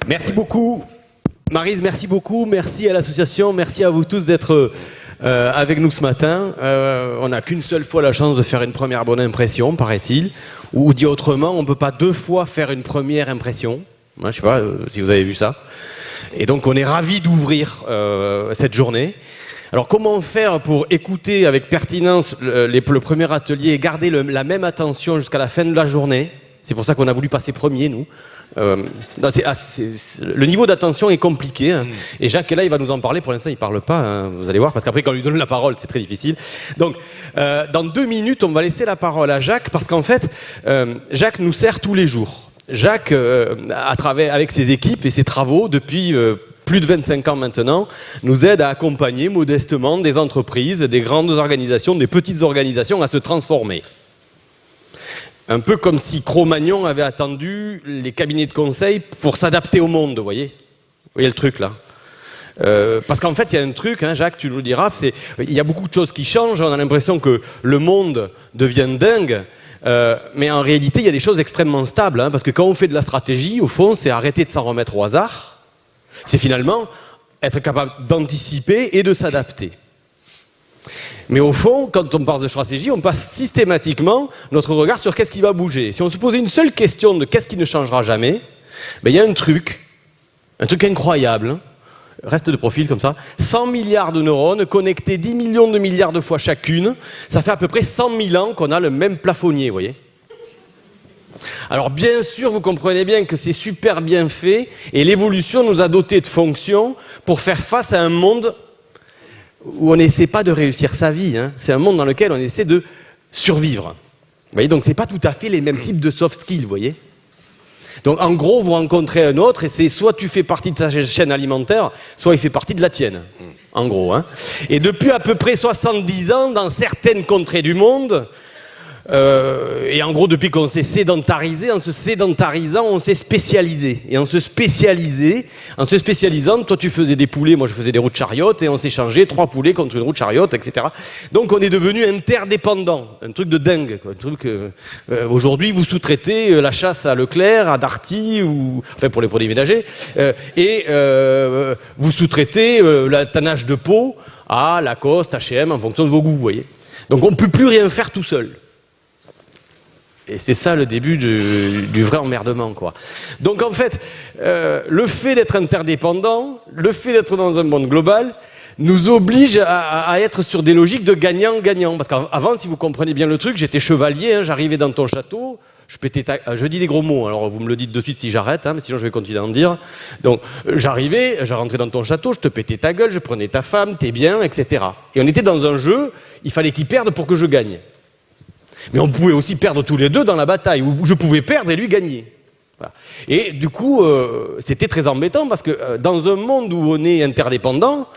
Merci beaucoup. Maryse, merci beaucoup. Merci à l'association. Merci à vous tous d'être avec nous ce matin. On n'a qu'une seule fois la chance de faire une première bonne impression, paraît-il. Ou dit autrement, on ne peut pas 2 fois faire une première impression. Je ne sais pas si vous avez vu ça. Et donc, on est ravis d'ouvrir cette journée. Alors, comment faire pour écouter avec pertinence le premier atelier et garder la même attention jusqu'à la fin de la journée? C'est pour ça qu'on a voulu passer premier, nous. Le niveau d'attention est compliqué. Hein. Et Jacques est là, il va nous en parler. Pour l'instant, il ne parle pas, hein, vous allez voir, parce qu'après, quand on lui donne la parole, c'est très difficile. Donc, dans 2 minutes, on va laisser la parole à Jacques, parce qu'en fait, Jacques nous sert tous les jours. Jacques, avec ses équipes et ses travaux, depuis plus de 25 ans maintenant, nous aide à accompagner modestement des entreprises, des grandes organisations, des petites organisations à se transformer. Un peu comme si Cro-Magnon avait attendu les cabinets de conseil pour s'adapter au monde, vous voyez le truc là. Parce qu'en fait, il y a un truc, hein, Jacques, tu nous le diras, il y a beaucoup de choses qui changent, on a l'impression que le monde devient dingue, mais en réalité, il y a des choses extrêmement stables, hein, parce que quand on fait de la stratégie, au fond, c'est arrêter de s'en remettre au hasard, c'est finalement être capable d'anticiper et de s'adapter. Mais au fond, quand on parle de stratégie, on passe systématiquement notre regard sur qu'est-ce qui va bouger. Si on se posait une seule question de qu'est-ce qui ne changera jamais, il y a un truc incroyable, hein, reste de profil comme ça, 100 milliards de neurones connectés 10 millions de milliards de fois chacune, ça fait à peu près 100 000 ans qu'on a le même plafonnier, vous voyez. Alors bien sûr, vous comprenez bien que c'est super bien fait et l'évolution nous a dotés de fonctions pour faire face à un monde où on n'essaie pas de réussir sa vie, hein. C'est un monde dans lequel on essaie de survivre. Vous voyez, donc c'est pas tout à fait les mêmes types de soft skills, vous voyez. Donc en gros, vous rencontrez un autre et c'est soit tu fais partie de ta chaîne alimentaire, soit il fait partie de la tienne, en gros. Hein. Et depuis à peu près 70 ans, dans certaines contrées du monde, et en gros, depuis qu'on s'est sédentarisé, en se sédentarisant, on s'est spécialisé. Et en se spécialisant, toi tu faisais des poulets, moi je faisais des roues de chariot, et on s'est changé 3 poulets contre une roue de chariot, etc. Donc on est devenu interdépendants, un truc de dingue. Quoi. Un truc, aujourd'hui, vous sous-traitez la chasse à Leclerc, à Darty, enfin pour les produits ménagers, et vous sous-traitez la tannage de peau à Lacoste, H&M, en fonction de vos goûts, vous voyez. Donc on ne peut plus rien faire tout seul. Et c'est ça le début du vrai emmerdement, quoi. Donc en fait, le fait d'être interdépendant, le fait d'être dans un monde global, nous oblige à être sur des logiques de gagnant-gagnant. Parce qu'avant, si vous comprenez bien le truc, j'étais chevalier, hein, j'arrivais dans ton château, je dis des gros mots, alors vous me le dites de suite si j'arrête, hein, mais sinon je vais continuer à en dire. Donc je rentrais dans ton château, je te pétais ta gueule, je prenais ta femme, tes biens, etc. Et on était dans un jeu, il fallait qu'il perde pour que je gagne. Mais on pouvait aussi perdre tous les deux dans la bataille, où je pouvais perdre et lui gagner. Voilà. Et du coup, c'était très embêtant, parce que dans un monde où on est interdépendant,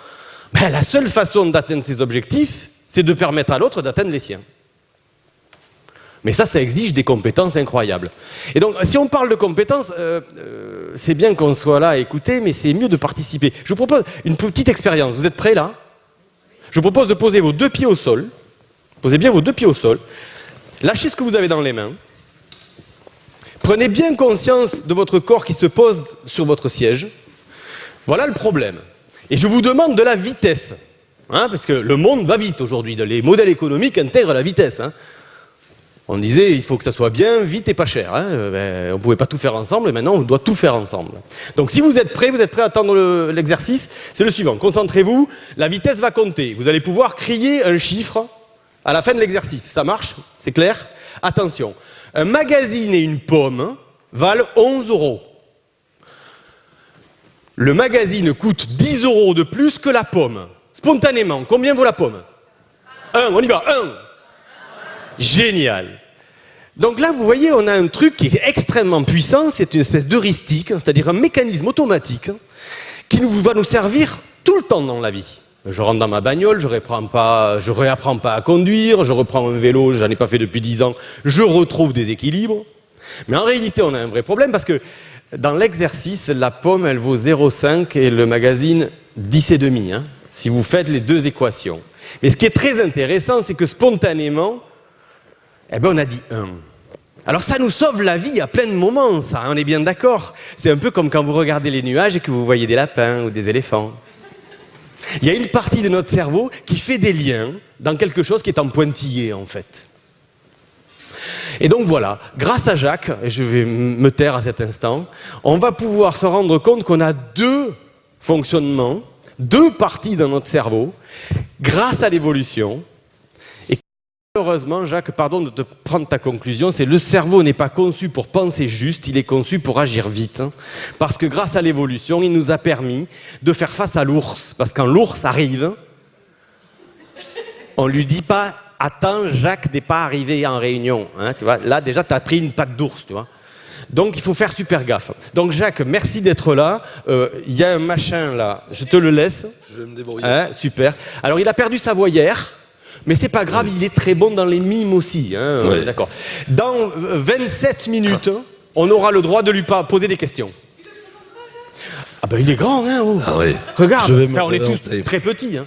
la seule façon d'atteindre ses objectifs, c'est de permettre à l'autre d'atteindre les siens. Mais ça exige des compétences incroyables. Et donc, si on parle de compétences, c'est bien qu'on soit là à écouter, mais c'est mieux de participer. Je vous propose une petite expérience. Vous êtes prêts, là? Je vous propose de poser vos 2 pieds au sol. Posez bien vos 2 pieds au sol. Lâchez ce que vous avez dans les mains. Prenez bien conscience de votre corps qui se pose sur votre siège. Voilà le problème. Et je vous demande de la vitesse. Hein, parce que le monde va vite aujourd'hui. Les modèles économiques intègrent la vitesse. Hein. On disait il faut que ça soit bien, vite et pas cher. Hein. On ne pouvait pas tout faire ensemble et maintenant on doit tout faire ensemble. Donc si vous êtes prêts à attendre l'exercice, c'est le suivant. Concentrez-vous, la vitesse va compter. Vous allez pouvoir crier un chiffre à la fin de l'exercice. Ça marche? C'est clair? Attention, un magazine et une pomme valent 11 €. Le magazine coûte 10 € de plus que la pomme. Spontanément, combien vaut la pomme? 1, on y va, 1. Génial. Donc là, vous voyez, on a un truc qui est extrêmement puissant, c'est une espèce d'heuristique, c'est-à-dire un mécanisme automatique qui va nous servir tout le temps dans la vie. Je rentre dans ma bagnole, je réapprends pas à conduire, je reprends un vélo, j'en ai pas fait depuis 10 ans, je retrouve des équilibres. Mais en réalité, on a un vrai problème parce que dans l'exercice, la pomme, elle vaut 0,5 et le magazine 10,5, hein, si vous faites les 2 équations. Mais ce qui est très intéressant, c'est que spontanément, on a dit 1. Alors ça nous sauve la vie à plein de moments, ça, on est bien d'accord. C'est un peu comme quand vous regardez les nuages et que vous voyez des lapins ou des éléphants. Il y a une partie de notre cerveau qui fait des liens dans quelque chose qui est en pointillé, en fait. Et donc voilà, grâce à Jacques, et je vais me taire à cet instant, on va pouvoir se rendre compte qu'on a deux fonctionnements, deux parties dans notre cerveau, grâce à l'évolution. Et heureusement, Jacques, pardon de te prendre ta conclusion, c'est le cerveau n'est pas conçu pour penser juste, il est conçu pour agir vite. Parce que grâce à l'évolution, il nous a permis de faire face à l'ours. Parce que quand l'ours arrive, on ne lui dit pas « Attends, Jacques n'est pas arrivé en réunion. » Tu vois, là, déjà, tu as pris une patte d'ours, tu vois. Donc, il faut faire super gaffe. Donc, Jacques, merci d'être là. Il y a un machin, là. Je te le laisse. Je vais me débrouiller. Super. Alors, il a perdu sa voyère. Mais c'est pas grave, il est très bon dans les mimes aussi. D'accord. Dans 27 minutes, on aura le droit de lui poser des questions. Ah ben, il est grand, hein. Oh. Ah oui. Regarde, on est tous très petits.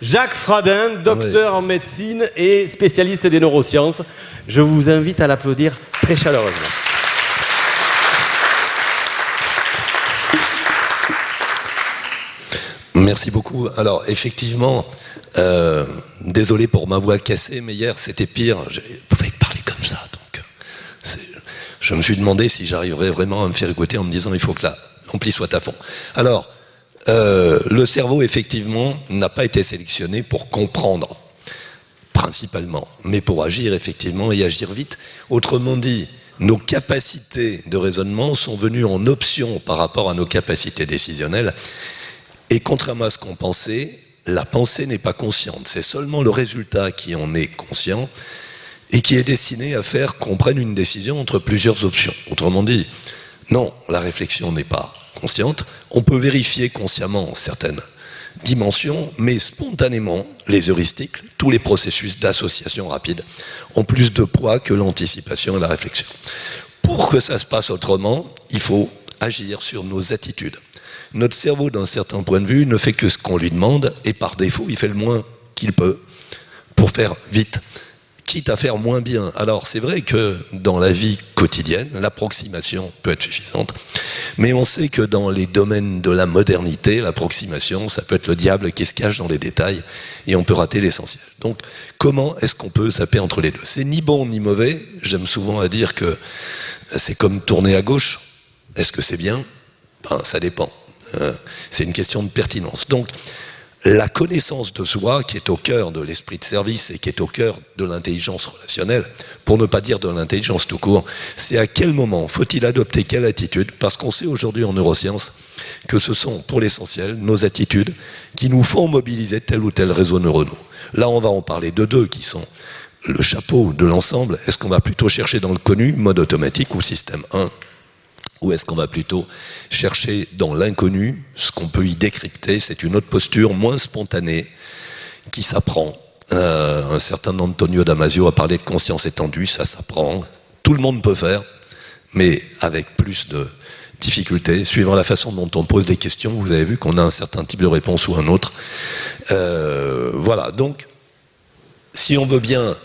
Jacques Fradin, docteur en médecine et spécialiste des neurosciences. Je vous invite à l'applaudir très chaleureusement. Merci beaucoup. Alors, effectivement, désolé pour ma voix cassée, mais hier, c'était pire. Je pouvais parler comme ça. Donc, je me suis demandé si j'arriverais vraiment à me faire écouter en me disant il faut que l'ampli soit à fond. Alors, le cerveau, effectivement, n'a pas été sélectionné pour comprendre, principalement, mais pour agir, effectivement, et agir vite. Autrement dit, nos capacités de raisonnement sont venues en option par rapport à nos capacités décisionnelles. Et contrairement à ce qu'on pensait, la pensée n'est pas consciente. C'est seulement le résultat qui en est conscient et qui est destiné à faire qu'on prenne une décision entre plusieurs options. Autrement dit, non, la réflexion n'est pas consciente. On peut vérifier consciemment certaines dimensions, mais spontanément, les heuristiques, tous les processus d'association rapide, ont plus de poids que l'anticipation et la réflexion. Pour que ça se passe autrement, il faut agir sur nos attitudes. Notre cerveau, d'un certain point de vue, ne fait que ce qu'on lui demande, et par défaut, il fait le moins qu'il peut pour faire vite, quitte à faire moins bien. Alors, c'est vrai que dans la vie quotidienne, l'approximation peut être suffisante, mais on sait que dans les domaines de la modernité, l'approximation, ça peut être le diable qui se cache dans les détails, et on peut rater l'essentiel. Donc, comment est-ce qu'on peut zapper entre les deux? C'est ni bon ni mauvais. J'aime souvent à dire que c'est comme tourner à gauche. Est-ce que c'est bien? Ben, ça dépend. C'est une question de pertinence. Donc, la connaissance de soi, qui est au cœur de l'esprit de service et qui est au cœur de l'intelligence relationnelle, pour ne pas dire de l'intelligence tout court, c'est à quel moment faut-il adopter quelle attitude? Parce qu'on sait aujourd'hui en neurosciences que ce sont, pour l'essentiel, nos attitudes qui nous font mobiliser tel ou tel réseau neuronal. Là, on va en parler de deux qui sont le chapeau de l'ensemble. Est-ce qu'on va plutôt chercher dans le connu, mode automatique ou système 1? Ou est-ce qu'on va plutôt chercher dans l'inconnu ce qu'on peut y décrypter? C'est une autre posture moins spontanée qui s'apprend. Un certain Antonio Damasio a parlé de conscience étendue, ça s'apprend. Tout le monde peut faire, mais avec plus de difficultés. Suivant la façon dont on pose les questions, vous avez vu qu'on a un certain type de réponse ou un autre. Voilà, donc, si on veut bien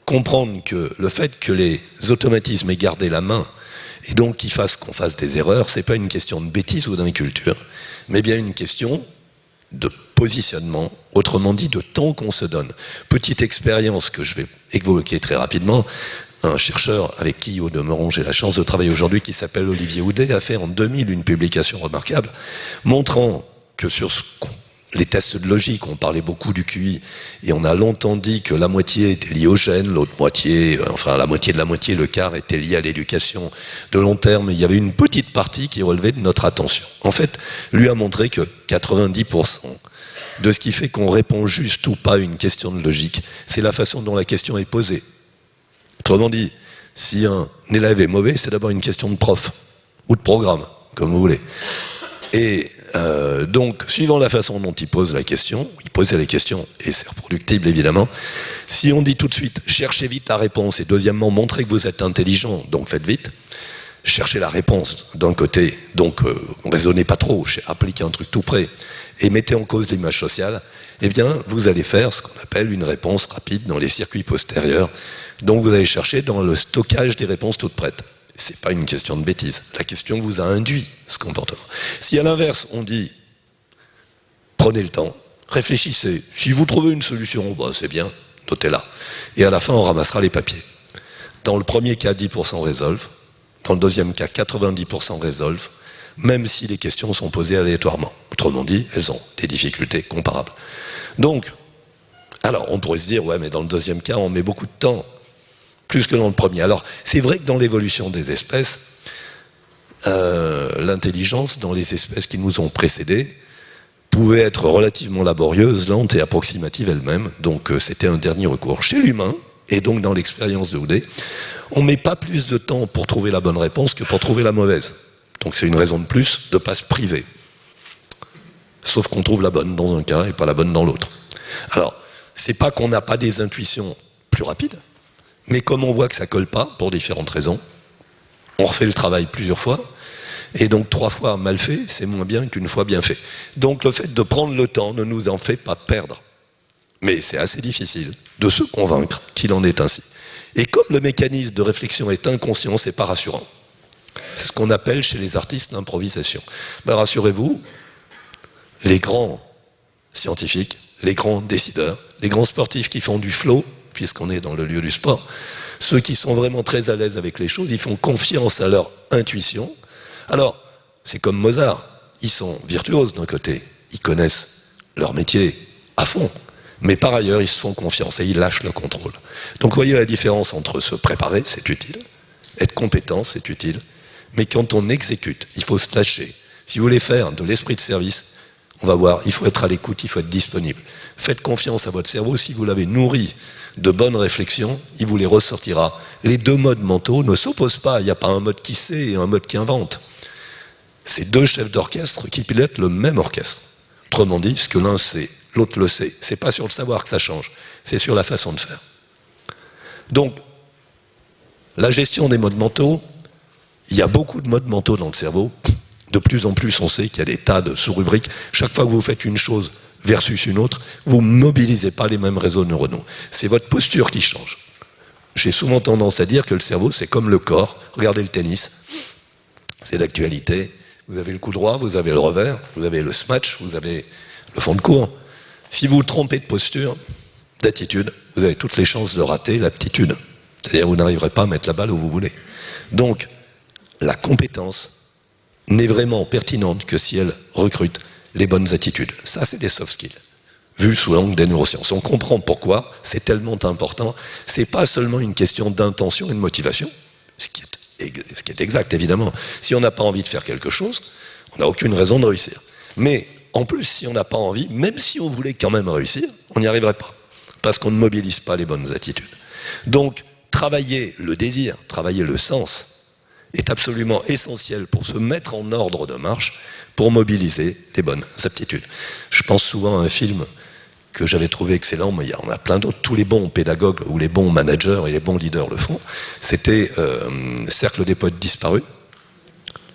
comprendre que le fait que les automatismes aient gardé la main, et donc qu'on fasse des erreurs, c'est pas une question de bêtise ou d'inculture, mais bien une question de positionnement, autrement dit de temps qu'on se donne. Petite expérience que je vais évoquer très rapidement, un chercheur avec qui, au demeurant, j'ai la chance de travailler aujourd'hui, qui s'appelle Olivier Houdet, a fait en 2000 une publication remarquable, montrant que sur les tests de logique, on parlait beaucoup du QI, et on a longtemps dit que la moitié était liée au gène, l'autre moitié, enfin la moitié de la moitié, le quart était lié à l'éducation de long terme. Il y avait une petite partie qui relevait de notre attention. En fait, lui a montré que 90% de ce qui fait qu'on répond juste ou pas à une question de logique, c'est la façon dont la question est posée. Autrement dit, si un élève est mauvais, c'est d'abord une question de prof, ou de programme, comme vous voulez. Et donc, suivant la façon dont il pose la question, il posait les questions, et c'est reproductible évidemment, si on dit tout de suite, cherchez vite la réponse, et deuxièmement, montrez que vous êtes intelligent, donc faites vite, cherchez la réponse d'un côté, donc raisonnez pas trop, appliquez un truc tout près, et mettez en cause l'image sociale, eh bien, vous allez faire ce qu'on appelle une réponse rapide dans les circuits postérieurs. Donc, vous allez chercher dans le stockage des réponses toutes prêtes. C'est pas une question de bêtise. La question vous a induit ce comportement. Si à l'inverse, on dit, prenez le temps, réfléchissez, si vous trouvez une solution, bah, c'est bien, notez-la. Et à la fin, on ramassera les papiers. Dans le premier cas, 10% résolvent. Dans le deuxième cas, 90% résolvent, même si les questions sont posées aléatoirement. Autrement dit, elles ont des difficultés comparables. Donc, alors on pourrait se dire, ouais, mais dans le deuxième cas, on met beaucoup de temps, plus que dans le premier. Alors, c'est vrai que dans l'évolution des espèces, l'intelligence dans les espèces qui nous ont précédés pouvait être relativement laborieuse, lente et approximative elle-même. Donc, c'était un dernier recours. Chez l'humain, et donc dans l'expérience de Houdet, on ne met pas plus de temps pour trouver la bonne réponse que pour trouver la mauvaise. Donc c'est une raison de plus de ne pas se priver. Sauf qu'on trouve la bonne dans un cas et pas la bonne dans l'autre. Alors, c'est pas qu'on n'a pas des intuitions plus rapides, mais comme on voit que ça colle pas, pour différentes raisons, on refait le travail plusieurs fois, et donc 3 fois mal fait, c'est moins bien qu'une fois bien fait. Donc le fait de prendre le temps ne nous en fait pas perdre. Mais c'est assez difficile de se convaincre qu'il en est ainsi. Et comme le mécanisme de réflexion est inconscient, c'est pas rassurant. C'est ce qu'on appelle chez les artistes l'improvisation. Ben, rassurez-vous, les grands scientifiques, les grands décideurs, les grands sportifs qui font du flow, puisqu'on est dans le lieu du sport, ceux qui sont vraiment très à l'aise avec les choses, ils font confiance à leur intuition. Alors, c'est comme Mozart, ils sont virtuoses d'un côté, ils connaissent leur métier à fond, mais par ailleurs, ils se font confiance et ils lâchent le contrôle. Donc, vous voyez la différence entre se préparer, c'est utile, être compétent, c'est utile, mais quand on exécute, il faut se lâcher. Si vous voulez faire de l'esprit de service, on va voir, il faut être à l'écoute, il faut être disponible. Faites confiance à votre cerveau, si vous l'avez nourri de bonnes réflexions, il vous les ressortira. Les deux modes mentaux ne s'opposent pas, il n'y a pas un mode qui sait et un mode qui invente. C'est deux chefs d'orchestre qui pilotent le même orchestre. Autrement dit, ce que l'un sait, l'autre le sait. C'est pas sur le savoir que ça change, c'est sur la façon de faire. Donc, la gestion des modes mentaux, il y a beaucoup de modes mentaux dans le cerveau. De plus en plus, on sait qu'il y a des tas de sous-rubriques. Chaque fois que vous faites une chose versus une autre, vous ne mobilisez pas les mêmes réseaux neuronaux. C'est votre posture qui change. J'ai souvent tendance à dire que le cerveau, c'est comme le corps. Regardez le tennis, c'est l'actualité. Vous avez le coup droit, vous avez le revers, vous avez le smash, vous avez le fond de court. Si vous vous trompez de posture, d'attitude, vous avez toutes les chances de rater l'aptitude. C'est-à-dire que vous n'arriverez pas à mettre la balle où vous voulez. Donc, la compétence n'est vraiment pertinente que si elle recrute les bonnes attitudes. Ça, c'est des soft skills, vu sous l'angle des neurosciences. On comprend pourquoi c'est tellement important. C'est pas seulement une question d'intention et de motivation, ce qui est exact, évidemment. Si on n'a pas envie de faire quelque chose, on n'a aucune raison de réussir. Mais, en plus, si on n'a pas envie, même si on voulait quand même réussir, on n'y arriverait pas, parce qu'on ne mobilise pas les bonnes attitudes. Donc, travailler le désir, travailler le sens, est absolument essentiel pour se mettre en ordre de marche, pour mobiliser les bonnes aptitudes. Je pense souvent à un film que j'avais trouvé excellent, mais il y en a plein d'autres. Tous les bons pédagogues ou les bons managers et les bons leaders le font. C'était Cercle des poètes disparus.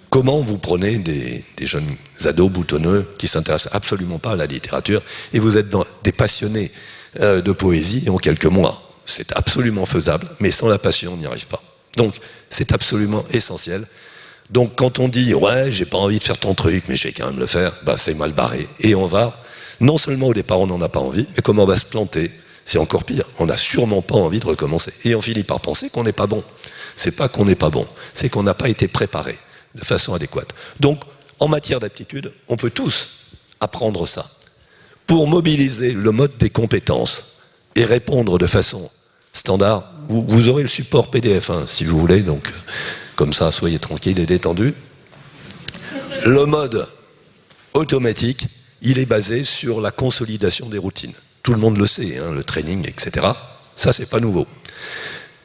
Comment vous prenez des jeunes ados boutonneux qui ne s'intéressent absolument pas à la littérature et vous êtes des passionnés de poésie en quelques mois. C'est absolument faisable, mais sans la passion, on n'y arrive pas. Donc, c'est absolument essentiel. Donc, quand on dit « ouais, j'ai pas envie de faire ton truc, mais je vais quand même le faire », bah, c'est mal barré. Et on va, non seulement au départ on n'en a pas envie, mais comme on va se planter, c'est encore pire. On n'a sûrement pas envie de recommencer. Et on finit par penser qu'on n'est pas bon. C'est pas qu'on n'est pas bon, c'est qu'on n'a pas été préparé de façon adéquate. Donc, en matière d'aptitude, on peut tous apprendre ça. Pour mobiliser le mode des compétences et répondre de façon standard, vous aurez le support PDF, hein, si vous voulez, donc comme ça, soyez tranquille et détendu. Le mode automatique, il est basé sur la consolidation des routines. Tout le monde le sait, hein, le training, etc. Ça, c'est pas nouveau.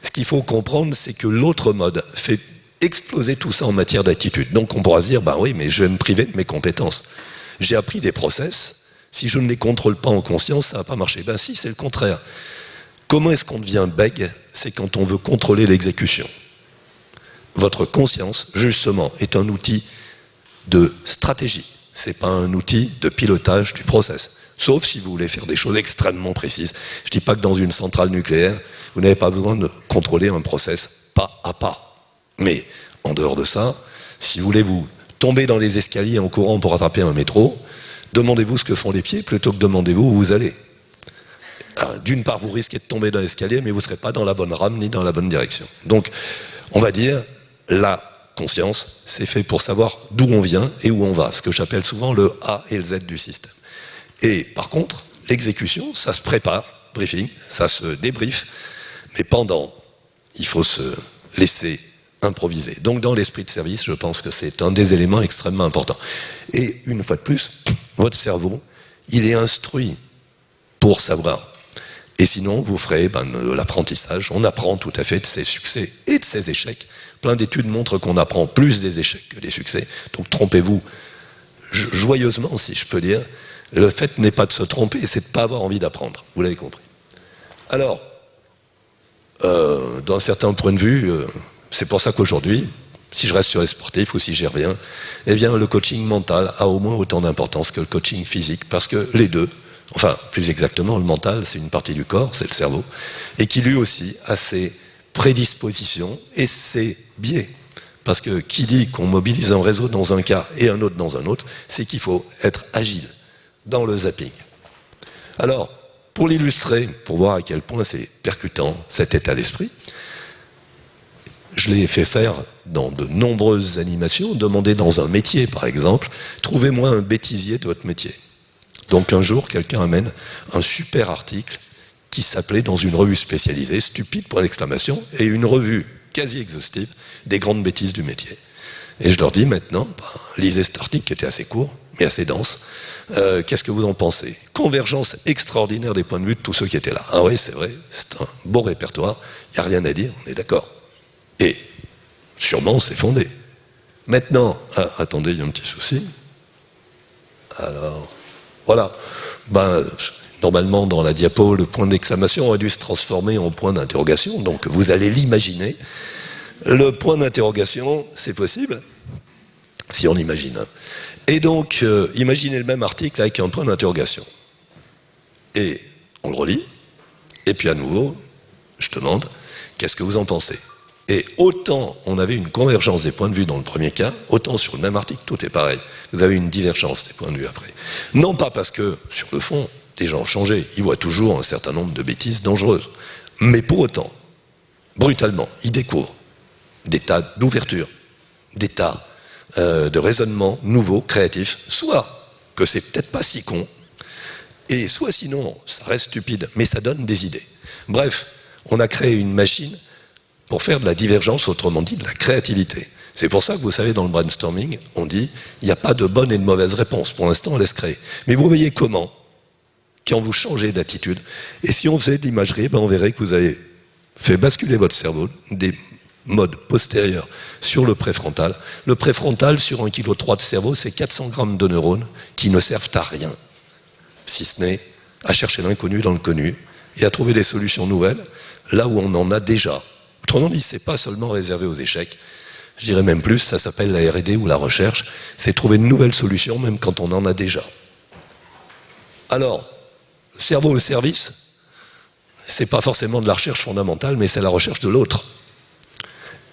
Ce qu'il faut comprendre, c'est que l'autre mode fait exploser tout ça en matière d'attitude. Donc on pourra se dire, bah oui, mais je vais me priver de mes compétences. J'ai appris des process, si je ne les contrôle pas en conscience, ça va pas marcher. Ben si, c'est le contraire. Comment est-ce qu'on devient bègue? C'est quand on veut contrôler l'exécution. votre conscience, justement, est un outil de stratégie. C'est pas un outil de pilotage du process. Sauf si vous voulez faire des choses extrêmement précises. Je dis pas que dans une centrale nucléaire, vous n'avez pas besoin de contrôler un process pas à pas. Mais, en dehors de ça, si vous voulez vous tomber dans les escaliers en courant pour attraper un métro, demandez-vous ce que font les pieds plutôt que demandez-vous où vous allez. D'une part, vous risquez de tomber dans l'escalier, mais vous ne serez pas dans la bonne rame ni dans la bonne direction. Donc, on va dire, la conscience, c'est fait pour savoir d'où on vient et où on va, ce que j'appelle souvent le A et le Z du système. Et par contre, l'exécution, ça se prépare, briefing, ça se débriefe, mais pendant, il faut se laisser improviser. Donc dans l'esprit de service, je pense que c'est un des éléments extrêmement importants. Et une fois de plus, votre cerveau, il est instruit pour savoir. Et sinon, vous ferez de l'apprentissage. On apprend tout à fait de ses succès et de ses échecs. Plein d'études montrent qu'on apprend plus des échecs que des succès. Donc trompez-vous joyeusement, si je peux dire. Le fait n'est pas de se tromper, c'est de ne pas avoir envie d'apprendre. Vous l'avez compris. Alors, d'un certain point de vue, c'est pour ça qu'aujourd'hui, si je reste sur les sportifs ou si j'y reviens, eh bien le coaching mental a au moins autant d'importance que le coaching physique, parce que les deux, enfin plus exactement le mental, c'est une partie du corps, c'est le cerveau, et qui lui aussi a ses prédispositions et ses biais. Parce que qui dit qu'on mobilise un réseau dans un cas et un autre dans un autre, c'est qu'il faut être agile dans le zapping. Alors, pour l'illustrer, pour voir à quel point c'est percutant cet état d'esprit, je l'ai fait faire dans de nombreuses animations. Demandez dans un métier, par exemple, trouvez-moi un bêtisier de votre métier. Donc un jour, quelqu'un amène un super article qui s'appelait dans une revue spécialisée, stupide, point d'exclamation, et une revue quasi exhaustive des grandes bêtises du métier. Et je leur dis maintenant, lisez cet article qui était assez court, mais assez dense, qu'est-ce que vous en pensez? Convergence extraordinaire des points de vue de tous ceux qui étaient là. Ah oui, c'est vrai, c'est un beau répertoire, il n'y a rien à dire, on est d'accord. Et sûrement c'est fondé. Maintenant, attendez, il y a un petit souci. Alors, voilà. Normalement, dans la diapo, le point d'exclamation aurait dû se transformer en point d'interrogation, donc vous allez l'imaginer. Le point d'interrogation, c'est possible, si on imagine. Et donc, imaginez le même article avec un point d'interrogation. Et on le relit, et puis à nouveau, je demande, qu'est-ce que vous en pensez? Et autant on avait une convergence des points de vue dans le premier cas, autant sur le même article, tout est pareil. Vous avez une divergence des points de vue après. Non pas parce que, sur le fond, les gens ont changé, ils voient toujours un certain nombre de bêtises dangereuses. Mais pour autant, brutalement, ils découvrent des tas d'ouvertures, des tas de raisonnements nouveaux, créatifs, soit que c'est peut-être pas si con, et soit sinon, ça reste stupide, mais ça donne des idées. Bref, on a créé une machine pour faire de la divergence, autrement dit, de la créativité. C'est pour ça que vous savez, dans le brainstorming, on dit, il n'y a pas de bonne et de mauvaise réponse. Pour l'instant, on laisse créer. Mais vous voyez comment, quand vous changez d'attitude, et si on faisait de l'imagerie, on verrait que vous avez fait basculer votre cerveau, des modes postérieurs sur le préfrontal. Le préfrontal, sur 1,3 kg de cerveau, c'est 400 grammes de neurones qui ne servent à rien, si ce n'est à chercher l'inconnu dans le connu et à trouver des solutions nouvelles, là où on en a déjà. Autrement dit, c'est pas seulement réservé aux échecs, je dirais même plus, ça s'appelle la R&D ou la recherche, c'est trouver de nouvelles solutions même quand on en a déjà. Alors, le cerveau au service, c'est pas forcément de la recherche fondamentale, mais c'est la recherche de l'autre.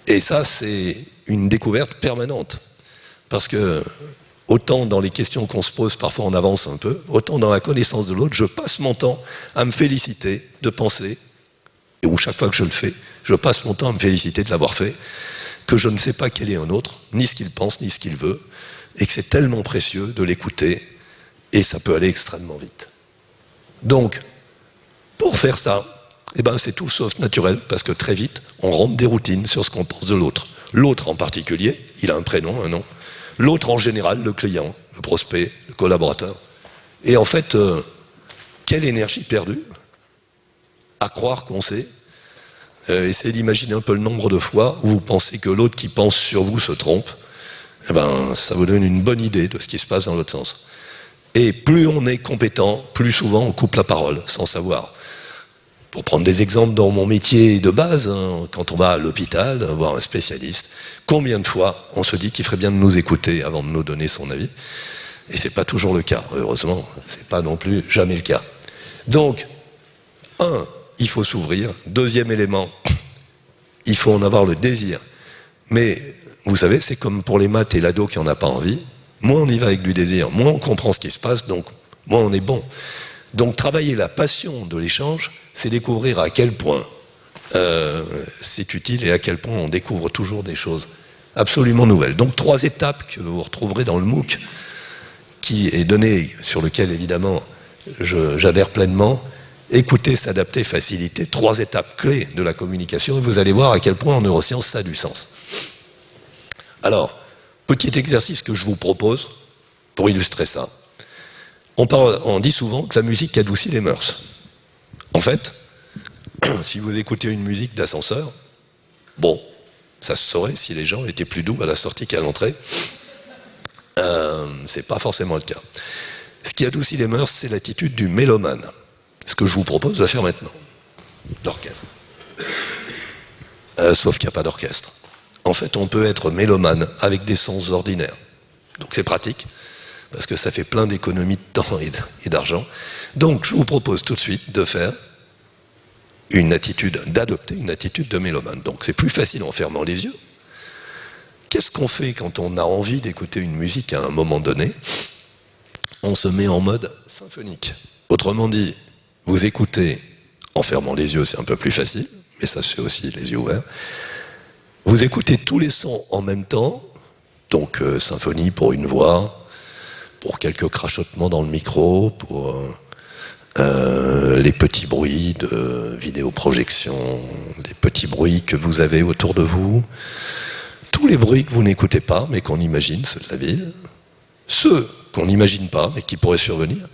Et ça, c'est une découverte permanente. Parce que, autant dans les questions qu'on se pose, parfois on avance un peu, autant dans la connaissance de l'autre, je passe mon temps à me féliciter de penser, et où chaque fois que je le fais, je passe mon temps à me féliciter de l'avoir fait, que je ne sais pas quel est un autre, ni ce qu'il pense, ni ce qu'il veut, et que c'est tellement précieux de l'écouter, et ça peut aller extrêmement vite. Donc, pour faire ça, c'est tout sauf naturel, parce que très vite, on rentre des routines sur ce qu'on pense de l'autre. L'autre en particulier, il a un prénom, un nom. L'autre en général, le client, le prospect, le collaborateur. Et en fait, quelle énergie perdue à croire qu'on sait. Essayez d'imaginer un peu le nombre de fois où vous pensez que l'autre qui pense sur vous se trompe. Ça vous donne une bonne idée de ce qui se passe dans l'autre sens. Et plus on est compétent, plus souvent on coupe la parole, sans savoir. Pour prendre des exemples dans mon métier de base, hein, quand on va à l'hôpital voir un spécialiste, combien de fois on se dit qu'il ferait bien de nous écouter avant de nous donner son avis? Et c'est pas toujours le cas, heureusement, c'est pas non plus jamais le cas. Donc, il faut s'ouvrir. Deuxième élément, il faut en avoir le désir. Mais, vous savez, c'est comme pour les maths et l'ado qui n'en a pas envie. Moins on y va avec du désir, moins on comprend ce qui se passe, donc moins on est bon. Donc travailler la passion de l'échange, c'est découvrir à quel point c'est utile et à quel point on découvre toujours des choses absolument nouvelles. Donc 3 étapes que vous retrouverez dans le MOOC, qui est donné, sur lequel évidemment j'adhère pleinement. Écouter, s'adapter, faciliter, 3 étapes clés de la communication, et vous allez voir à quel point en neurosciences ça a du sens. Alors, petit exercice que je vous propose pour illustrer ça. On dit souvent que la musique adoucit les mœurs. En fait, si vous écoutez une musique d'ascenseur, bon, ça se saurait si les gens étaient plus doux à la sortie qu'à l'entrée. C'est pas forcément le cas. Ce qui adoucit les mœurs, c'est l'attitude du mélomane. Ce que je vous propose de faire maintenant. L'orchestre. Sauf qu'il n'y a pas d'orchestre. En fait, on peut être mélomane avec des sens ordinaires. Donc c'est pratique, parce que ça fait plein d'économies de temps et d'argent. Donc je vous propose tout de suite de faire d'adopter une attitude de mélomane. Donc c'est plus facile en fermant les yeux. Qu'est-ce qu'on fait quand on a envie d'écouter une musique à un moment donné? On se met en mode symphonique. Autrement dit, vous écoutez en fermant les yeux, c'est un peu plus facile, mais ça se fait aussi les yeux ouverts. Vous écoutez tous les sons en même temps, donc symphonie pour une voix, pour quelques crachotements dans le micro, pour les petits bruits de vidéoprojection, les petits bruits que vous avez autour de vous, tous les bruits que vous n'écoutez pas, mais qu'on imagine, ceux de la ville, ceux qu'on n'imagine pas, mais qui pourraient survenir,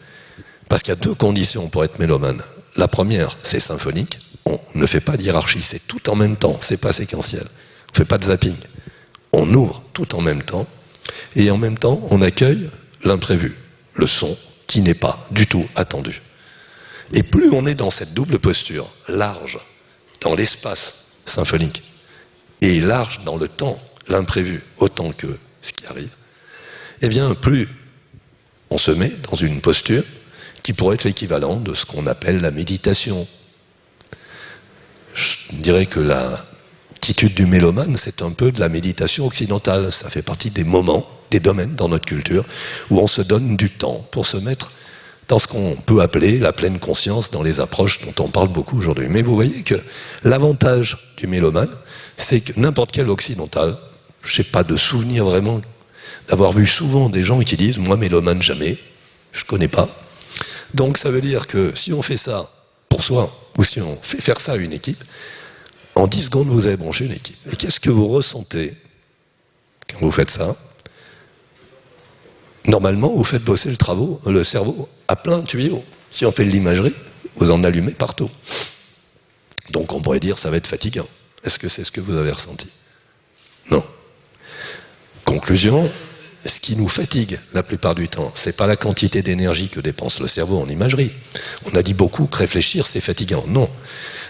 parce qu'il y a 2 conditions pour être mélomane. La première, c'est symphonique, on ne fait pas d'hiérarchie, c'est tout en même temps, c'est pas séquentiel. On ne fait pas de zapping. On ouvre tout en même temps, et en même temps, on accueille l'imprévu, le son qui n'est pas du tout attendu. Et plus on est dans cette double posture, large dans l'espace symphonique, et large dans le temps, l'imprévu, autant que ce qui arrive, eh bien, plus on se met dans une posture qui pourrait être l'équivalent de ce qu'on appelle la méditation. Je dirais que l'attitude du mélomane, c'est un peu de la méditation occidentale. Ça fait partie des moments, des domaines dans notre culture, où on se donne du temps pour se mettre dans ce qu'on peut appeler la pleine conscience dans les approches dont on parle beaucoup aujourd'hui. Mais vous voyez que l'avantage du mélomane, c'est que n'importe quel occidental, je n'ai pas de souvenir vraiment d'avoir vu souvent des gens qui disent « moi mélomane jamais, je ne connais pas ». Donc ça veut dire que si on fait ça pour soi, ou si on fait faire ça à une équipe, en 10 secondes vous avez branché une équipe. Et qu'est-ce que vous ressentez quand vous faites ça? Normalement, vous faites bosser le cerveau à plein tuyau. Si on fait de l'imagerie, vous en allumez partout. Donc on pourrait dire ça va être fatigant. Est-ce que c'est ce que vous avez ressenti? Non. Conclusion, ce qui nous fatigue la plupart du temps, c'est pas la quantité d'énergie que dépense le cerveau en imagerie. On a dit beaucoup que réfléchir c'est fatigant. Non,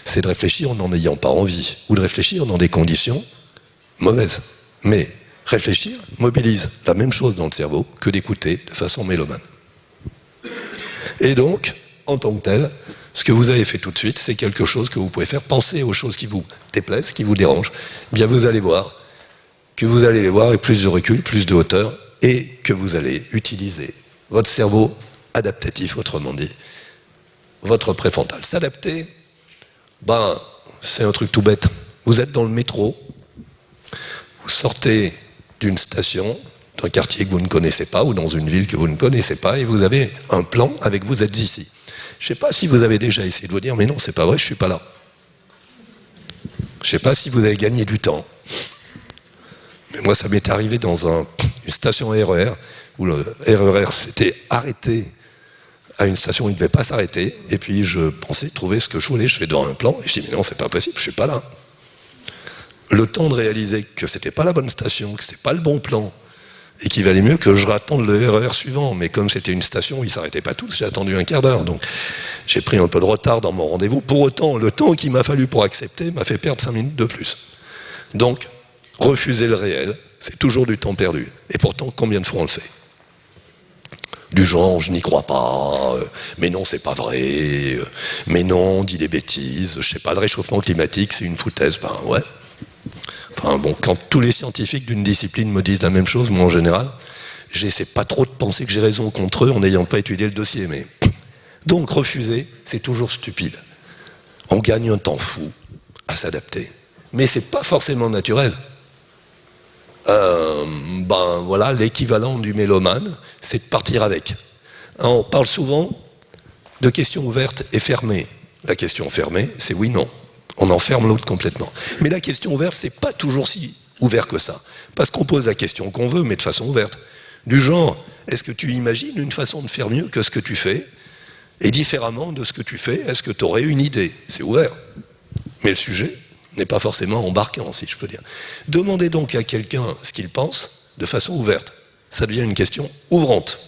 c'est de réfléchir en n'en ayant pas envie, ou de réfléchir dans des conditions mauvaises. Mais réfléchir mobilise la même chose dans le cerveau que d'écouter de façon mélomane. Et donc, en tant que tel, ce que vous avez fait tout de suite, c'est quelque chose que vous pouvez faire. Penser aux choses qui vous déplaisent, qui vous dérangent. Eh bien, vous allez voir que vous allez les voir avec plus de recul, plus de hauteur, et que vous allez utiliser votre cerveau adaptatif, autrement dit, votre préfrontal. S'adapter, c'est un truc tout bête. Vous êtes dans le métro, vous sortez d'une station, d'un quartier que vous ne connaissez pas, ou dans une ville que vous ne connaissez pas, et vous avez un plan avec vous êtes ici. Je ne sais pas si vous avez déjà essayé de vous dire, mais non, c'est pas vrai, je ne suis pas là. Je ne sais pas si vous avez gagné du temps. Mais moi, ça m'est arrivé dans une station RER, où le RER s'était arrêté à une station où il ne devait pas s'arrêter, et puis je pensais trouver ce que je voulais, je vais devant un plan, et je dis, mais non, c'est pas possible, je ne suis pas là. Le temps de réaliser que c'était pas la bonne station, que c'était pas le bon plan, et qu'il valait mieux que je attende le RER suivant. Mais comme c'était une station, ils ne s'arrêtaient pas tous, j'ai attendu un quart d'heure. Donc j'ai pris un peu de retard dans mon rendez-vous. Pour autant, le temps qu'il m'a fallu pour accepter m'a fait perdre 5 minutes de plus. Donc, refuser le réel, c'est toujours du temps perdu. Et pourtant, combien de fois on le fait? Du genre, je n'y crois pas, mais non, c'est pas vrai, mais non, on dit des bêtises, je sais pas, le réchauffement climatique, c'est une foutaise, ben ouais. Enfin bon, quand tous les scientifiques d'une discipline me disent la même chose, moi en général, j'essaie pas trop de penser que j'ai raison contre eux en n'ayant pas étudié le dossier, mais... Donc refuser, c'est toujours stupide. On gagne un temps fou à s'adapter. Mais c'est pas forcément naturel. Ben voilà, l'équivalent du mélomane, c'est de partir avec. On parle souvent de questions ouvertes et fermées. La question fermée, c'est oui-non. On enferme l'autre complètement. Mais la question ouverte, c'est pas toujours si ouvert que ça. Parce qu'on pose la question qu'on veut, mais de façon ouverte. Du genre, est-ce que tu imagines une façon de faire mieux que ce que tu fais? Et différemment de ce que tu fais, est-ce que tu aurais une idée? C'est ouvert. Mais le sujet n'est pas forcément embarquant, si je peux dire. Demandez donc à quelqu'un ce qu'il pense de façon ouverte. Ça devient une question ouvrante.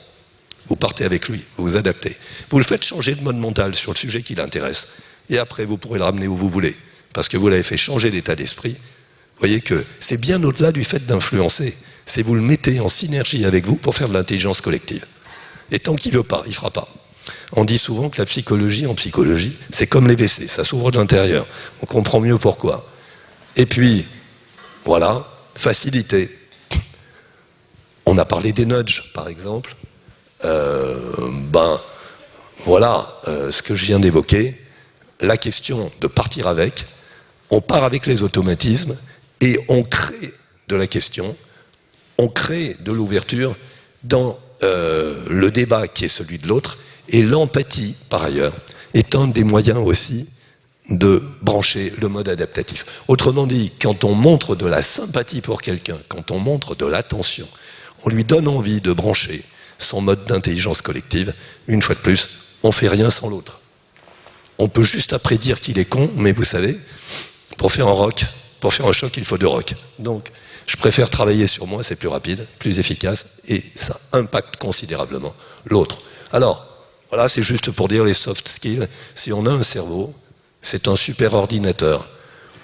Vous partez avec lui, vous vous adaptez. Vous le faites changer de mode mental sur le sujet qui l'intéresse. Et après, vous pourrez le ramener où vous voulez. Parce que vous l'avez fait changer d'état d'esprit. Vous voyez que c'est bien au-delà du fait d'influencer. C'est vous le mettez en synergie avec vous pour faire de l'intelligence collective. Et tant qu'il ne veut pas, il ne fera pas. On dit souvent que la psychologie, en psychologie, c'est comme les WC, ça s'ouvre de l'intérieur. On comprend mieux pourquoi. Et puis, voilà, facilité. On a parlé des nudges, par exemple. Voilà, ce que je viens d'évoquer, la question de partir avec, on part avec les automatismes et on crée de la question, on crée de l'ouverture dans le débat qui est celui de l'autre, et l'empathie, par ailleurs, est un des moyens aussi de brancher le mode adaptatif. Autrement dit, quand on montre de la sympathie pour quelqu'un, quand on montre de l'attention, on lui donne envie de brancher son mode d'intelligence collective. Une fois de plus, on ne fait rien sans l'autre. On peut juste après dire qu'il est con, mais vous savez, pour faire un choc, il faut 2 rocs. Donc, je préfère travailler sur moi, c'est plus rapide, plus efficace, et ça impacte considérablement l'autre. Alors, voilà, c'est juste pour dire les soft skills. Si on a un cerveau, c'est un super ordinateur.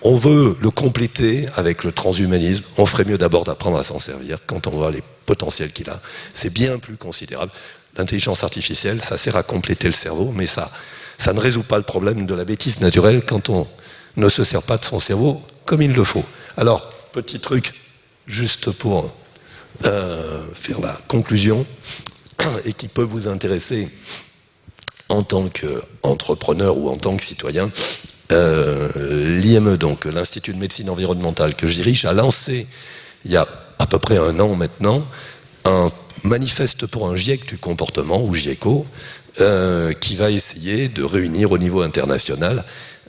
On veut le compléter avec le transhumanisme. On ferait mieux d'abord d'apprendre à s'en servir quand on voit les potentiels qu'il a. C'est bien plus considérable. L'intelligence artificielle, ça sert à compléter le cerveau, mais ça ne résout pas le problème de la bêtise naturelle quand on ne se sert pas de son cerveau comme il le faut. Alors, petit truc, juste pour faire la conclusion, et qui peut vous intéresser en tant qu'entrepreneur ou en tant que citoyen. L'IME, donc l'Institut de médecine environnementale que je dirige, a lancé il y a à peu près 1 an maintenant un manifeste pour un GIEC du comportement, ou GIECO, qui va essayer de réunir au niveau international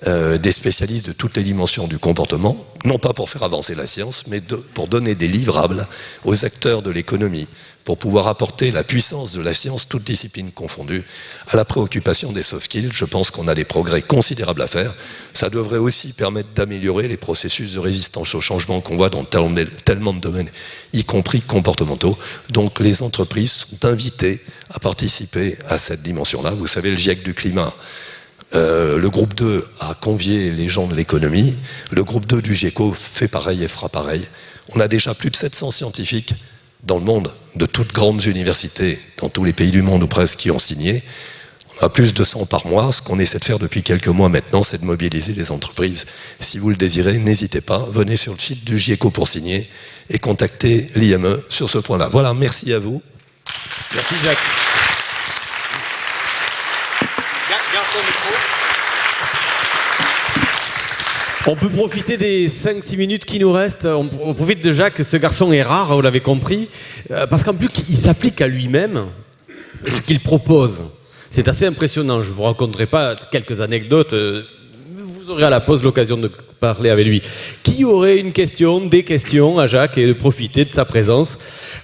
des spécialistes de toutes les dimensions du comportement, non pas pour faire avancer la science, mais pour donner des livrables aux acteurs de l'économie, pour pouvoir apporter la puissance de la science, toutes disciplines confondues, à la préoccupation des soft skills. Je pense qu'on a des progrès considérables à faire. Ça devrait aussi permettre d'améliorer les processus de résistance au changement qu'on voit dans tellement de domaines, y compris comportementaux. Donc les entreprises sont invitées à participer à cette dimension-là. Vous savez, le GIEC du climat, le groupe 2 a convié les gens de l'économie. Le groupe 2 du GIECO fait pareil et fera pareil. On a déjà plus de 700 scientifiques dans le monde, de toutes grandes universités, dans tous les pays du monde ou presque, qui ont signé. On a plus de 100 par mois. Ce qu'on essaie de faire depuis quelques mois maintenant, c'est de mobiliser les entreprises. Si vous le désirez, n'hésitez pas, venez sur le site du GIECO pour signer et contactez l'IME sur ce point-là. Voilà, merci à vous. Merci Jacques. Garde ton micro. On peut profiter des 5-6 minutes qui nous restent. On profite de Jacques. Ce garçon est rare, vous l'avez compris, parce qu'en plus, il s'applique à lui-même ce qu'il propose. C'est assez impressionnant. Je ne vous raconterai pas quelques anecdotes. Vous aurez à la pause l'occasion de parler avec lui. Qui aurait une question, des questions à Jacques et de profiter de sa présence?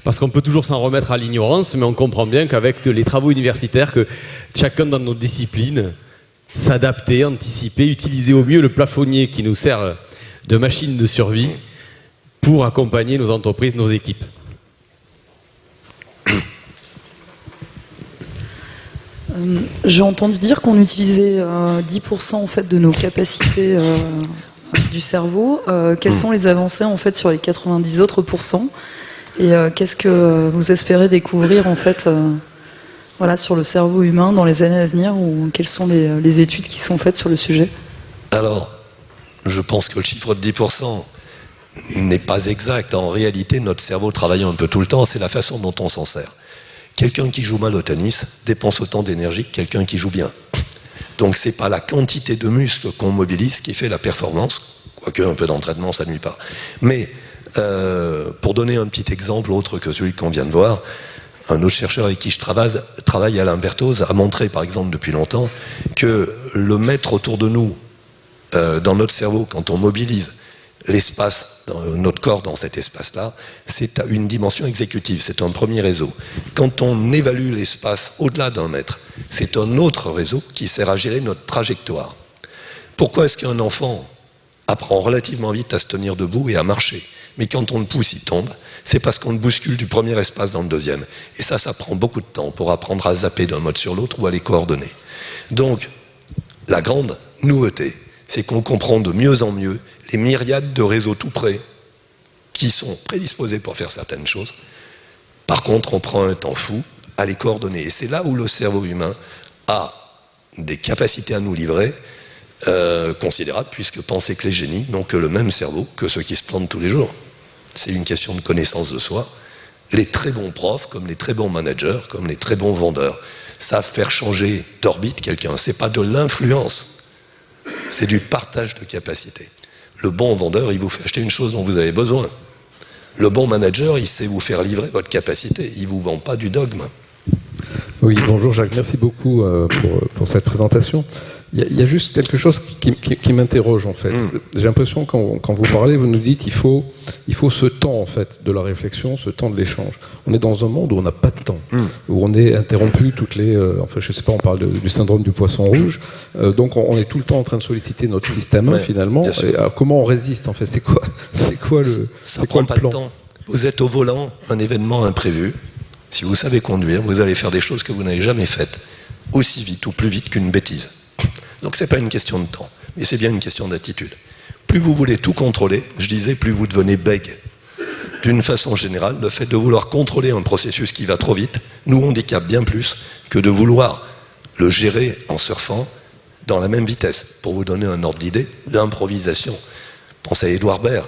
Parce qu'on peut toujours s'en remettre à l'ignorance, mais on comprend bien qu'avec les travaux universitaires, que chacun dans nos disciplines, s'adapter, anticiper, utiliser au mieux le plafonnier qui nous sert de machine de survie pour accompagner nos entreprises, nos équipes. J'ai entendu dire qu'on utilisait 10% en fait de nos capacités du cerveau. Quelles sont les avancées en fait sur les 90 autres pourcents et qu'est-ce que vous espérez découvrir en fait voilà, sur le cerveau humain dans les années à venir ou quelles sont les études qui sont faites sur le sujet? Alors, je pense que le chiffre de 10% n'est pas exact. En réalité, notre cerveau travaille un peu tout le temps, c'est la façon dont on s'en sert. Quelqu'un qui joue mal au tennis dépense autant d'énergie que quelqu'un qui joue bien. Donc c'est pas la quantité de muscles qu'on mobilise qui fait la performance, quoique un peu d'entraînement ça nuit pas. Mais pour donner un petit exemple autre que celui qu'on vient de voir, un autre chercheur avec qui je travaille, Alain Berthoz, a montré par exemple depuis longtemps que le mettre autour de nous, dans notre cerveau, quand on mobilise l'espace, notre corps dans cet espace-là, c'est une dimension exécutive, c'est un premier réseau. Quand on évalue l'espace au-delà d'un mètre, c'est un autre réseau qui sert à gérer notre trajectoire. Pourquoi est-ce qu'un enfant apprend relativement vite à se tenir debout et à marcher, mais quand on le pousse, il tombe? C'est parce qu'on le bouscule du premier espace dans le deuxième. Et ça prend beaucoup de temps pour apprendre à zapper d'un mode sur l'autre ou à les coordonner. Donc, la grande nouveauté, c'est qu'on comprend de mieux en mieux les myriades de réseaux tout près qui sont prédisposés pour faire certaines choses. Par contre, on prend un temps fou à les coordonner. Et c'est là où le cerveau humain a des capacités à nous livrer considérables, puisque pensez que les génies n'ont que le même cerveau que ceux qui se plantent tous les jours. C'est une question de connaissance de soi. Les très bons profs, comme les très bons managers, comme les très bons vendeurs, savent faire changer d'orbite quelqu'un. C'est pas de l'influence, c'est du partage de capacités. Le bon vendeur, il vous fait acheter une chose dont vous avez besoin. Le bon manager, il sait vous faire livrer votre capacité. Il ne vous vend pas du dogme. Oui, bonjour Jacques, merci beaucoup pour cette présentation. Il y a juste quelque chose qui m'interroge en fait. J'ai l'impression quand vous parlez, vous nous dites il faut ce temps en fait de la réflexion, ce temps de l'échange. On est dans un monde où on n'a pas de temps, où on est interrompu toutes les... enfin je sais pas, on parle du syndrome du poisson rouge, donc on est tout le temps en train de solliciter notre système finalement. Et, comment on résiste en fait? C'est quoi Ça prend pas de temps. Vous êtes au volant, un événement imprévu. Si vous savez conduire, vous allez faire des choses que vous n'avez jamais faites, aussi vite ou plus vite qu'une bêtise. Donc c'est pas une question de temps, mais c'est bien une question d'attitude. Plus vous voulez tout contrôler, je disais, plus vous devenez bègue. D'une façon générale, le fait de vouloir contrôler un processus qui va trop vite nous handicape bien plus que de vouloir le gérer en surfant dans la même vitesse. Pour vous donner un ordre d'idée, l'improvisation. Pensez à Édouard Baird.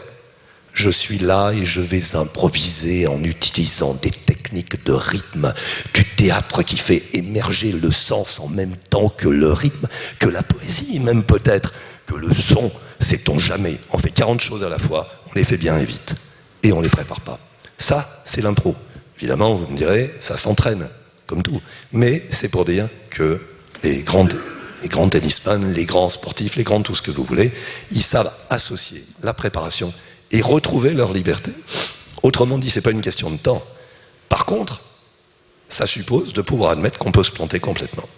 Je suis là et je vais improviser en utilisant des techniques de rythme, du théâtre qui fait émerger le sens en même temps que le rythme, que la poésie, même peut-être, que le son, sait-on jamais. On fait 40 choses à la fois, on les fait bien et vite, et on ne les prépare pas. Ça, c'est l'impro. Évidemment, vous me direz, ça s'entraîne, comme tout. Mais c'est pour dire que les grands tennisman, les grands sportifs, les grands tout ce que vous voulez, ils savent associer la préparation et retrouver leur liberté. Autrement dit, ce n'est pas une question de temps. Par contre, ça suppose de pouvoir admettre qu'on peut se planter complètement.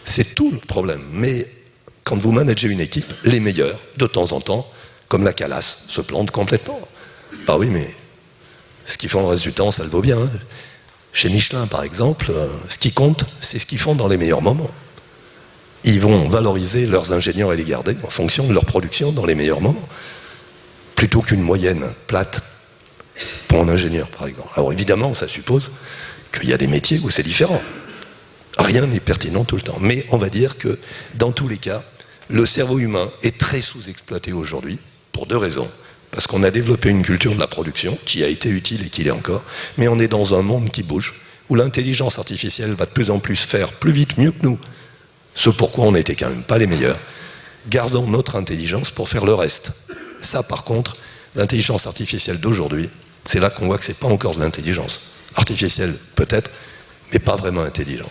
C'est tout le problème. Mais quand vous managez une équipe, les meilleurs, de temps en temps, comme la Calas, se plantent complètement. Bah oui, mais ce qu'ils font le reste du temps, ça le vaut bien. Hein. Chez Michelin, par exemple, ce qui compte, c'est ce qu'ils font dans les meilleurs moments. Ils vont valoriser leurs ingénieurs et les garder en fonction de leur production dans les meilleurs moments, plutôt qu'une moyenne plate pour un ingénieur, par exemple. Alors évidemment, ça suppose qu'il y a des métiers où c'est différent. Rien n'est pertinent tout le temps. Mais on va dire que, dans tous les cas, le cerveau humain est très sous-exploité aujourd'hui, pour deux raisons. Parce qu'on a développé une culture de la production, qui a été utile et qui l'est encore, mais on est dans un monde qui bouge, où l'intelligence artificielle va de plus en plus faire plus vite, mieux que nous, ce pourquoi on n'était quand même pas les meilleurs. Gardons notre intelligence pour faire le reste. Ça, par contre, l'intelligence artificielle d'aujourd'hui, c'est là qu'on voit que c'est pas encore de l'intelligence. Artificielle, peut-être, mais pas vraiment intelligent.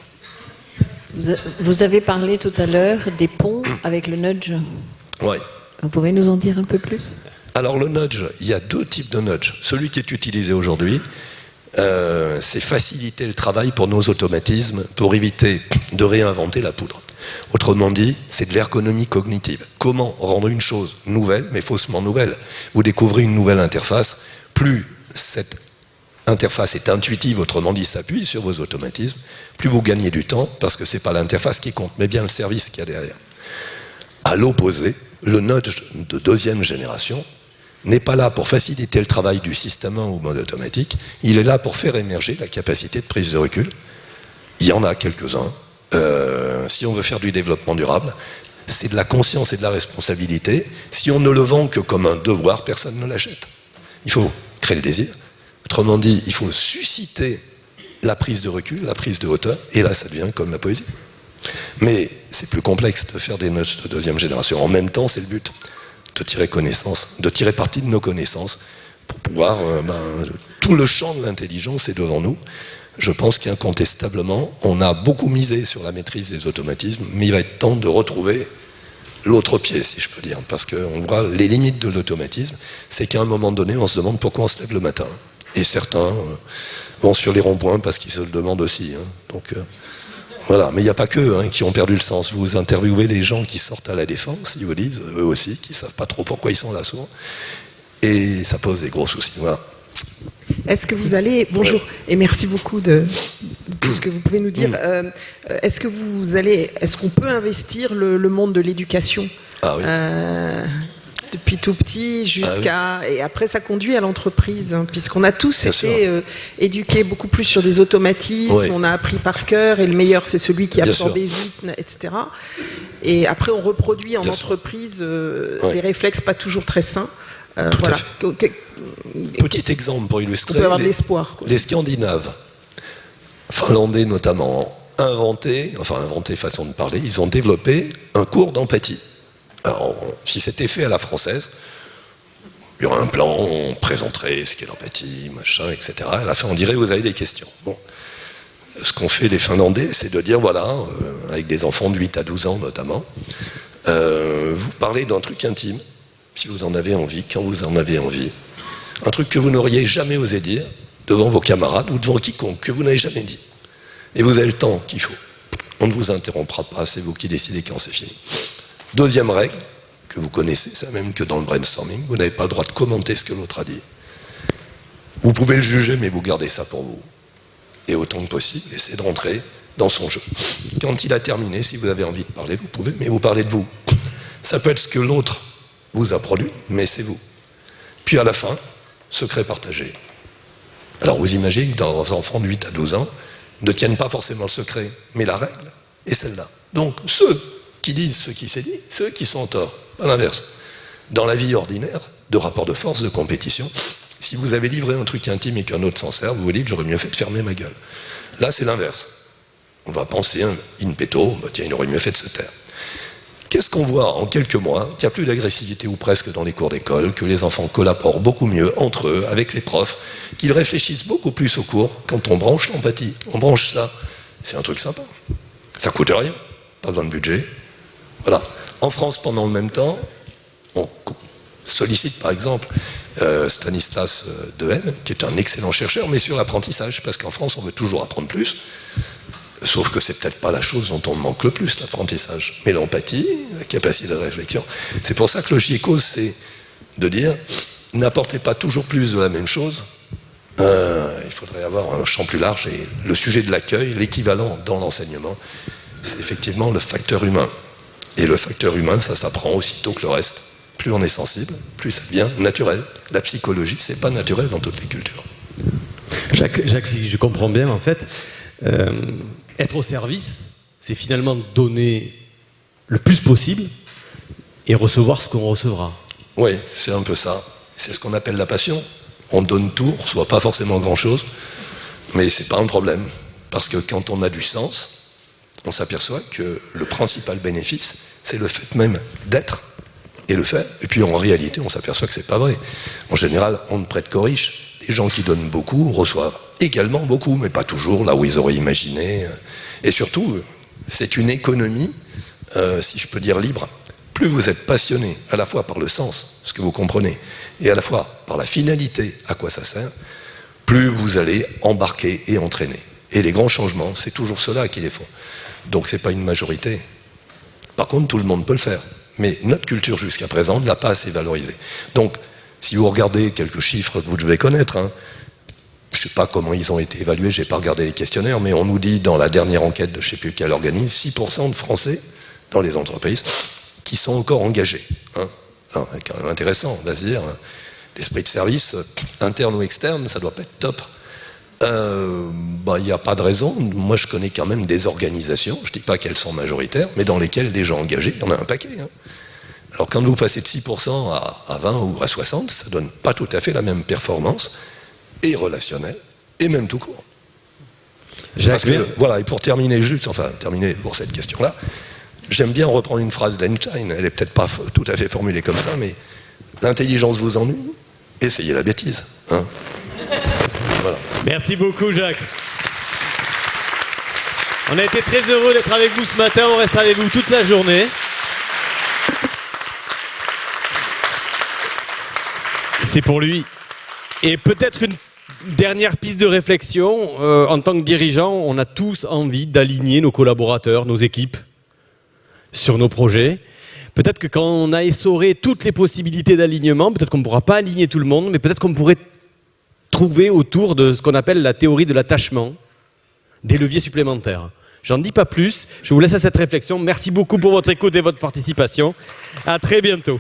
Vous avez parlé tout à l'heure des ponts avec le nudge. Oui. Vous pourriez nous en dire un peu plus? Alors le nudge, il y a deux types de nudge. Celui qui est utilisé aujourd'hui, c'est faciliter le travail pour nos automatismes, pour éviter de réinventer la poudre. Autrement dit, c'est de l'ergonomie cognitive. Comment rendre une chose nouvelle, mais faussement nouvelle? Vous découvrez une nouvelle interface, plus cette interface est intuitive, autrement dit s'appuie sur vos automatismes, plus vous gagnez du temps, parce que ce n'est pas l'interface qui compte, mais bien le service qu'il y a derrière. À l'opposé, le nudge de deuxième génération n'est pas là pour faciliter le travail du système 1 ou mode automatique, il est là pour faire émerger la capacité de prise de recul. Il y en a quelques-uns. Si on veut faire du développement durable, c'est de la conscience et de la responsabilité. Si on ne le vend que comme un devoir, personne ne l'achète. Il faut créer le désir. Autrement dit, il faut susciter la prise de recul, la prise de hauteur, et là ça devient comme la poésie. Mais c'est plus complexe de faire des nudges de deuxième génération. En même temps, c'est le but, de tirer connaissance, de tirer parti de nos connaissances pour pouvoir... tout le champ de l'intelligence est devant nous. Je pense qu'incontestablement, on a beaucoup misé sur la maîtrise des automatismes, mais il va être temps de retrouver l'autre pied, si je peux dire, parce qu'on voit les limites de l'automatisme, c'est qu'à un moment donné, on se demande pourquoi on se lève le matin. Et certains vont sur les ronds-points parce qu'ils se le demandent aussi. Donc, voilà. Mais il n'y a pas qu'eux qui ont perdu le sens. Vous interviewez les gens qui sortent à la défense, ils vous disent, eux aussi, qu'ils ne savent pas trop pourquoi ils sont là souvent. Et ça pose des gros soucis. Voilà. Est-ce que vous allez... Bonjour, et merci beaucoup de tout ce que vous pouvez nous dire. Est-ce que vous allez... Est-ce qu'on peut investir le monde de l'éducation depuis tout petit jusqu'à... Et après, ça conduit à l'entreprise, puisqu'on a tous été éduqués beaucoup plus sur des automatismes, on a appris par cœur, et le meilleur, c'est celui qui absorbait vite, etc. Et après, on reproduit en entreprise des réflexes pas toujours très sains. Voilà. Petit exemple pour illustrer, on peut avoir de l'espoir, les Scandinaves, finlandais notamment, inventé façon de parler, ils ont développé un cours d'empathie. Alors, si c'était fait à la française, il y aurait un plan, on présenterait ce qu'est l'empathie, machin, etc. À la fin, on dirait, vous avez des questions. Bon. Ce qu'ont fait les Finlandais, c'est de dire, voilà, avec des enfants de 8 à 12 ans notamment, vous parlez d'un truc intime, si vous en avez envie, quand vous en avez envie. Un truc que vous n'auriez jamais osé dire devant vos camarades ou devant quiconque, que vous n'avez jamais dit. Et vous avez le temps qu'il faut. On ne vous interrompra pas, c'est vous qui décidez quand c'est fini. Deuxième règle, que vous connaissez, c'est la même que dans le brainstorming, vous n'avez pas le droit de commenter ce que l'autre a dit. Vous pouvez le juger, mais vous gardez ça pour vous. Et autant que possible, essayez de rentrer dans son jeu. Quand il a terminé, si vous avez envie de parler, vous pouvez, mais vous parlez de vous. Ça peut être ce que l'autre vous a produit, mais c'est vous. Puis à la fin, secret partagé. Alors vous imaginez que dans vos enfants de 8 à 12 ans ne tiennent pas forcément le secret, mais la règle est celle-là. Donc ceux qui disent ce qui s'est dit, ceux qui sont en tort, pas l'inverse. Dans la vie ordinaire, de rapport de force, de compétition, si vous avez livré un truc intime et qu'un autre s'en sert, vous vous dites j'aurais mieux fait de fermer ma gueule. Là c'est l'inverse. On va penser in petto, tiens il aurait mieux fait de se taire. Qu'est-ce qu'on voit en quelques mois? Qu'il n'y a plus d'agressivité ou presque dans les cours d'école, que les enfants collaborent beaucoup mieux entre eux, avec les profs, qu'ils réfléchissent beaucoup plus au cours quand on branche l'empathie. On branche ça. C'est un truc sympa. Ça coûte rien. Pas besoin de budget. Voilà. En France, pendant le même temps, on sollicite par exemple Stanislas Dehaene, qui est un excellent chercheur, mais sur l'apprentissage, parce qu'en France, on veut toujours apprendre plus. Sauf que c'est peut-être pas la chose dont on manque le plus, l'apprentissage. Mais l'empathie, la capacité de réflexion. C'est pour ça que le GIECO, c'est de dire, n'apportez pas toujours plus de la même chose. Il faudrait avoir un champ plus large. Et le sujet de l'accueil, l'équivalent dans l'enseignement, c'est effectivement le facteur humain. Et le facteur humain, ça s'apprend aussitôt que le reste. Plus on est sensible, plus ça devient naturel. La psychologie, c'est pas naturel dans toutes les cultures. Jacques, si je comprends bien, en fait, être au service, c'est finalement donner le plus possible et recevoir ce qu'on recevra. Oui, c'est un peu ça. C'est ce qu'on appelle la passion. On donne tout, on ne reçoit pas forcément grand-chose, mais c'est pas un problème. Parce que quand on a du sens, on s'aperçoit que le principal bénéfice, c'est le fait même d'être et le faire. Et puis en réalité, on s'aperçoit que c'est pas vrai. En général, on ne prête qu'aux riches. Les gens qui donnent beaucoup reçoivent également beaucoup, mais pas toujours là où ils auraient imaginé. Et surtout, c'est une économie, si je peux dire libre. Plus vous êtes passionné à la fois par le sens, ce que vous comprenez, et à la fois par la finalité, à quoi ça sert, plus vous allez embarquer et entraîner. Et les grands changements, c'est toujours ceux-là qui les font. Donc c'est pas une majorité. Par contre, tout le monde peut le faire. Mais notre culture jusqu'à présent ne l'a pas assez valorisé. Donc, si vous regardez quelques chiffres que vous devez connaître, je ne sais pas comment ils ont été évalués, je n'ai pas regardé les questionnaires, mais on nous dit dans la dernière enquête de je ne sais plus quel organisme, 6% de Français dans les entreprises qui sont encore engagés. Hein. Alors, c'est quand même intéressant, on va se dire, l'esprit de service, interne ou externe, ça ne doit pas être top. Il n'y a pas de raison. Moi, je connais quand même des organisations, je ne dis pas qu'elles sont majoritaires, mais dans lesquelles des gens engagés, il y en a un paquet. Hein. Alors, quand vous passez de 6% à 20 ou à 60, ça ne donne pas tout à fait la même performance, et relationnelle, et même tout court. Parce que, voilà, et pour terminer terminer pour cette question-là, j'aime bien reprendre une phrase d'Einstein, elle n'est peut-être pas tout à fait formulée comme ça, mais l'intelligence vous ennuie, essayez la bêtise. Hein. Voilà. Merci beaucoup, Jacques. On a été très heureux d'être avec vous ce matin. On reste avec vous toute la journée. C'est pour lui. Et peut-être une dernière piste de réflexion. En tant que dirigeant, on a tous envie d'aligner nos collaborateurs, nos équipes, sur nos projets. Peut-être que quand on a essoré toutes les possibilités d'alignement, peut-être qu'on ne pourra pas aligner tout le monde, mais peut-être qu'on pourrait trouver autour de ce qu'on appelle la théorie de l'attachement des leviers supplémentaires. J'en dis pas plus, je vous laisse à cette réflexion. Merci beaucoup pour votre écoute et votre participation. À très bientôt.